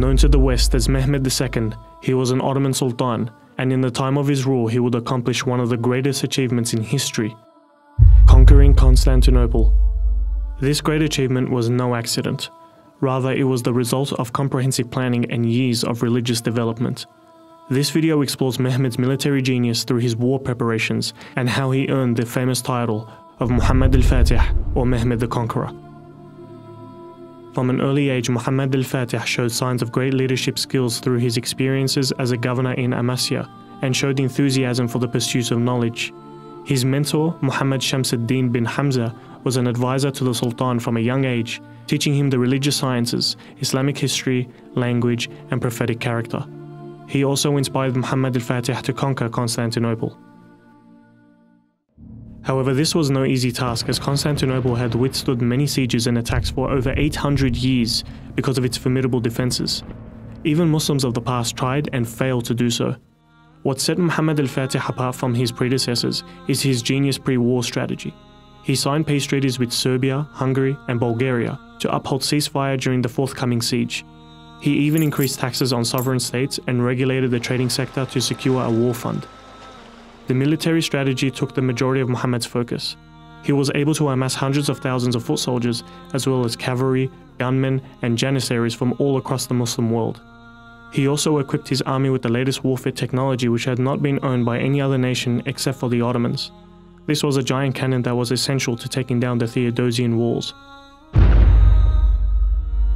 Known to the West as Mehmed II, he was an Ottoman Sultan, and in the time of his rule he would accomplish one of the greatest achievements in history: conquering Constantinople. This great achievement was no accident. Rather, it was the result of comprehensive planning and years of religious development. This video explores Mehmed's military genius through his war preparations and how he earned the famous title of Muhammed El-Fatih, or Mehmed the Conqueror. From an early age, Muhammed El-Fatih showed signs of great leadership skills through his experiences as a governor in Amasya and showed enthusiasm for the pursuit of knowledge. His mentor, Muhammad Shamsuddin bin Hamza, was an advisor to the Sultan from a young age, teaching him the religious sciences, Islamic history, language, and prophetic character. He also inspired Muhammed El-Fatih to conquer Constantinople. However, this was no easy task, as Constantinople had withstood many sieges and attacks for over 800 years because of its formidable defenses. Even Muslims of the past tried and failed to do so. What set Muhammed El-Fatih apart from his predecessors is his genius pre-war strategy. He signed peace treaties with Serbia, Hungary, and Bulgaria to uphold ceasefire during the forthcoming siege. He even increased taxes on sovereign states and regulated the trading sector to secure a war fund. The military strategy took the majority of Muhammad's focus. He was able to amass hundreds of thousands of foot soldiers, as well as cavalry, gunmen, and janissaries from all across the Muslim world. He also equipped his army with the latest warfare technology, which had not been owned by any other nation except for the Ottomans. This was a giant cannon that was essential to taking down the Theodosian walls.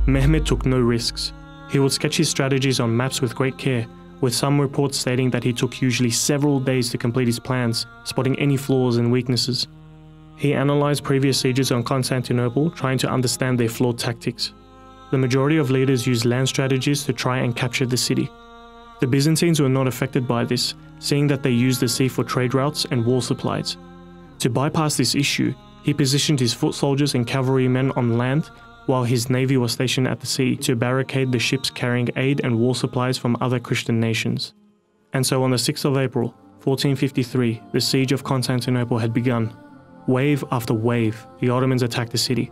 Mehmed took no risks. He would sketch his strategies on maps with great care, with some reports stating that he took usually several days to complete his plans, spotting any flaws and weaknesses. He analyzed previous sieges on Constantinople, trying to understand their flawed tactics. The majority of leaders used land strategies to try and capture the city. The Byzantines were not affected by this, seeing that they used the sea for trade routes and war supplies. To bypass this issue, he positioned his foot soldiers and cavalrymen on land, while his navy was stationed at the sea to barricade the ships carrying aid and war supplies from other Christian nations. And so on the 6th of April, 1453, the siege of Constantinople had begun. Wave after wave, the Ottomans attacked the city.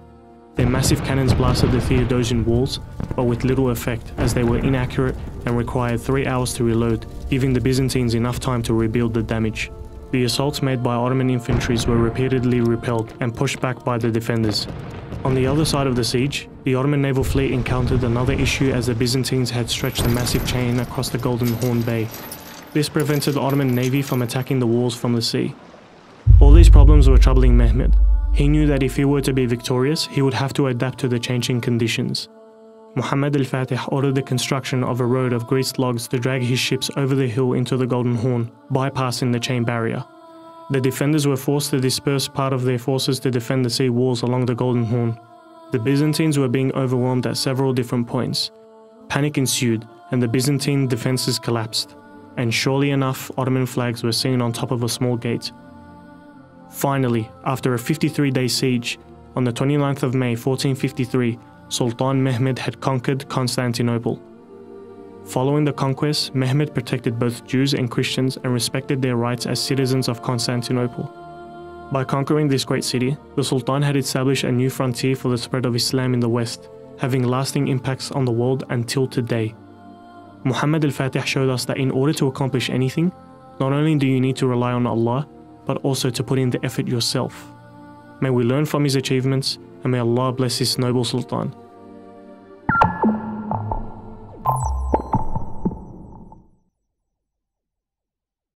Their massive cannons blasted the Theodosian walls, but with little effect, as they were inaccurate and required 3 hours to reload, giving the Byzantines enough time to rebuild the damage. The assaults made by Ottoman infantry were repeatedly repelled and pushed back by the defenders. On the other side of the siege, the Ottoman naval fleet encountered another issue, as the Byzantines had stretched a massive chain across the Golden Horn Bay. This prevented the Ottoman navy from attacking the walls from the sea. All these problems were troubling Mehmed. He knew that if he were to be victorious, he would have to adapt to the changing conditions. Muhammed El-Fatih ordered the construction of a road of greased logs to drag his ships over the hill into the Golden Horn, bypassing the chain barrier. The defenders were forced to disperse part of their forces to defend the sea walls along the Golden Horn. The Byzantines were being overwhelmed at several different points. Panic ensued, and the Byzantine defenses collapsed. And surely enough, Ottoman flags were seen on top of a small gate. Finally, after a 53-day siege, on the 29th of May 1453, Sultan Mehmed had conquered Constantinople. Following the conquest, Mehmed protected both Jews and Christians and respected their rights as citizens of Constantinople. By conquering this great city, the Sultan had established a new frontier for the spread of Islam in the West, having lasting impacts on the world until today. Muhammed El-Fatih showed us that in order to accomplish anything, not only do you need to rely on Allah, but also to put in the effort yourself. May we learn from his achievements, and may Allah bless this noble Sultan.